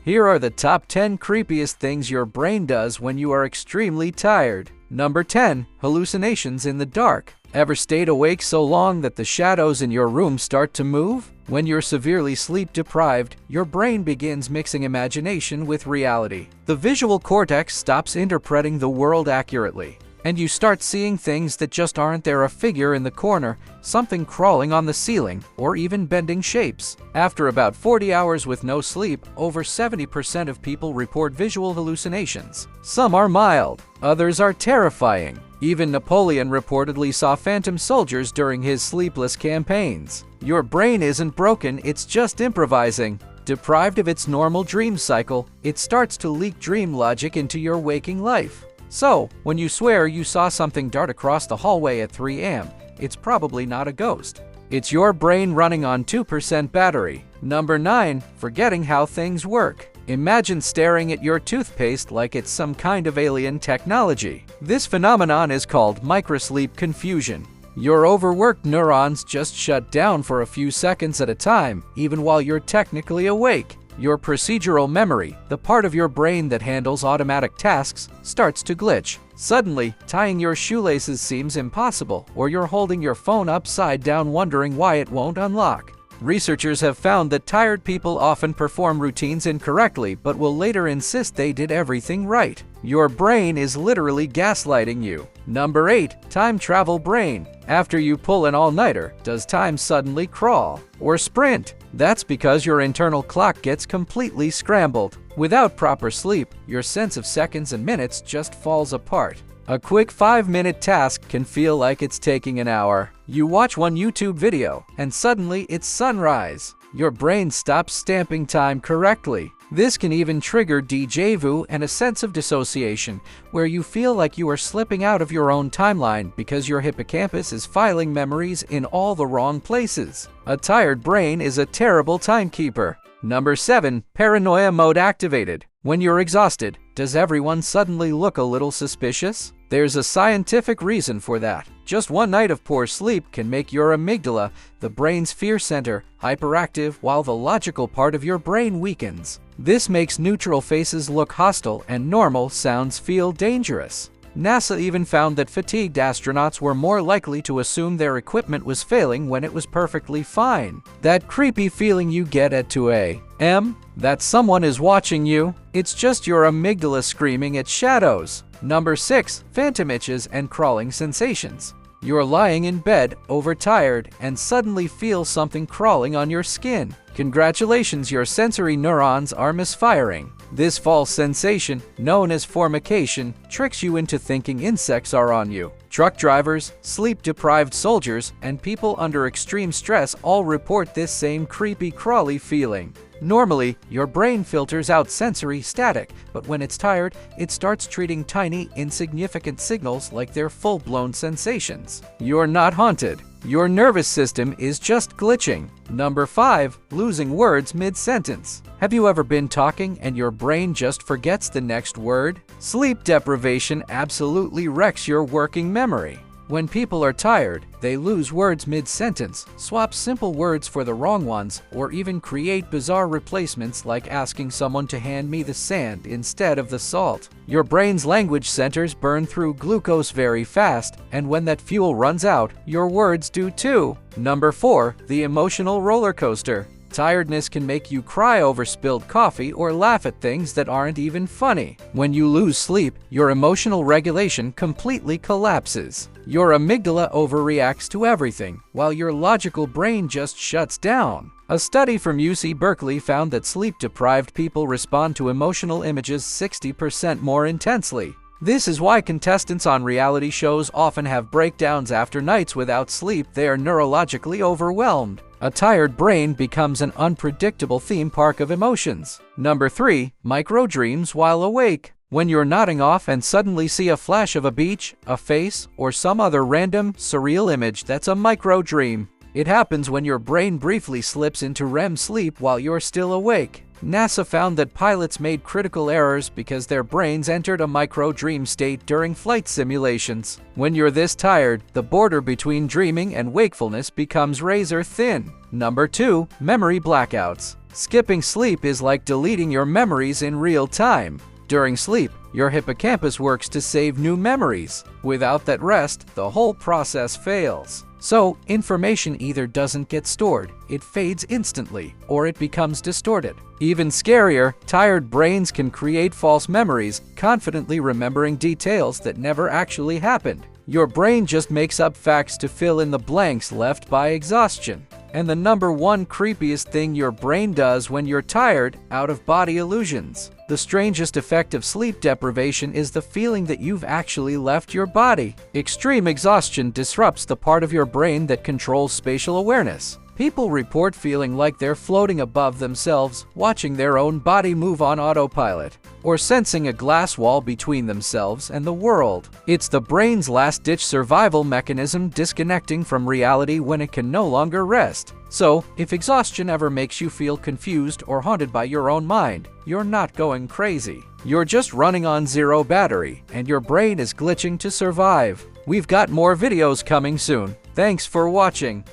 Here are the top 10 creepiest things your brain does when you are extremely tired. Number 10. Hallucinations in the dark. Ever stayed awake so long that the shadows in your room start to move? When you're severely sleep deprived, your brain begins mixing imagination with reality. The visual cortex stops interpreting the world accurately, and you start seeing things that just aren't there: a figure in the corner, something crawling on the ceiling, or even bending shapes. After about 40 hours with no sleep, over 70% of people report visual hallucinations. Some are mild, others are terrifying. Even Napoleon reportedly saw phantom soldiers during his sleepless campaigns. Your brain isn't broken, it's just improvising. Deprived of its normal dream cycle, it starts to leak dream logic into your waking life. So, when you swear you saw something dart across the hallway at 3 a.m., it's probably not a ghost. It's your brain running on 2% battery. Number 9. Forgetting how things work. Imagine staring at your toothpaste like it's some kind of alien technology. This phenomenon is called microsleep confusion. Your overworked neurons just shut down for a few seconds at a time, even while you're technically awake. Your procedural memory, the part of your brain that handles automatic tasks, starts to glitch. Suddenly, tying your shoelaces seems impossible, or you're holding your phone upside down wondering why it won't unlock. Researchers have found that tired people often perform routines incorrectly but will later insist they did everything right. Your brain is literally gaslighting you. Number 8. Time travel brain. After you pull an all-nighter, does time suddenly crawl or sprint? That's because your internal clock gets completely scrambled. Without proper sleep, your sense of seconds and minutes just falls apart. A quick 5-minute task can feel like it's taking an hour. You watch one YouTube video, and suddenly it's sunrise. Your brain stops stamping time correctly. This can even trigger déjà vu and a sense of dissociation, where you feel like you are slipping out of your own timeline because your hippocampus is filing memories in all the wrong places. A tired brain is a terrible timekeeper. Number 7. Paranoia mode activated. When you're exhausted, does everyone suddenly look a little suspicious? There's a scientific reason for that. Just one night of poor sleep can make your amygdala, the brain's fear center, hyperactive while the logical part of your brain weakens. This makes neutral faces look hostile and normal sounds feel dangerous. NASA even found that fatigued astronauts were more likely to assume their equipment was failing when it was perfectly fine. That creepy feeling you get at 2 a.m., that someone is watching you, it's just your amygdala screaming at shadows. Number 6. Phantom itches and crawling sensations. You're lying in bed, overtired, and suddenly feel something crawling on your skin. Congratulations, your sensory neurons are misfiring. This false sensation, known as formication, tricks you into thinking insects are on you. Truck drivers, sleep-deprived soldiers, and people under extreme stress all report this same creepy, crawly feeling. Normally, your brain filters out sensory static, but when it's tired, it starts treating tiny, insignificant signals like they're full-blown sensations. You're not haunted. Your nervous system is just glitching. Number 5. Losing words mid-sentence. Have you ever been talking and your brain just forgets the next word? Sleep deprivation absolutely wrecks your working memory. When people are tired, they lose words mid-sentence, swap simple words for the wrong ones, or even create bizarre replacements like asking someone to hand me the sand instead of the salt. Your brain's language centers burn through glucose very fast, and when that fuel runs out, your words do too. Number 4. The emotional roller coaster. Tiredness can make you cry over spilled coffee or laugh at things that aren't even funny. When you lose sleep, your emotional regulation completely collapses. Your amygdala overreacts to everything, while your logical brain just shuts down. A study from UC Berkeley found that sleep-deprived people respond to emotional images 60% more intensely. This is why contestants on reality shows often have breakdowns after nights without sleep. They are neurologically overwhelmed. A tired brain becomes an unpredictable theme park of emotions. Number 3. Microdreams while awake. When you're nodding off and suddenly see a flash of a beach, a face, or some other random, surreal image, that's a microdream. It happens when your brain briefly slips into REM sleep while you're still awake. NASA found that pilots made critical errors because their brains entered a microdream state during flight simulations. When you're this tired, the border between dreaming and wakefulness becomes razor thin. Number 2. Memory blackouts. Skipping sleep is like deleting your memories in real time. During sleep, your hippocampus works to save new memories. Without that rest, the whole process fails. So, information either doesn't get stored, it fades instantly, or it becomes distorted. Even scarier, tired brains can create false memories, confidently remembering details that never actually happened. Your brain just makes up facts to fill in the blanks left by exhaustion. And the number 1 creepiest thing your brain does when you're tired, out-of-body illusions. The strangest effect of sleep deprivation is the feeling that you've actually left your body. Extreme exhaustion disrupts the part of your brain that controls spatial awareness. People report feeling like they're floating above themselves, watching their own body move on autopilot, or sensing a glass wall between themselves and the world. It's the brain's last-ditch survival mechanism disconnecting from reality when it can no longer rest. So, if exhaustion ever makes you feel confused or haunted by your own mind, you're not going crazy. You're just running on zero battery, and your brain is glitching to survive. We've got more videos coming soon. Thanks for watching.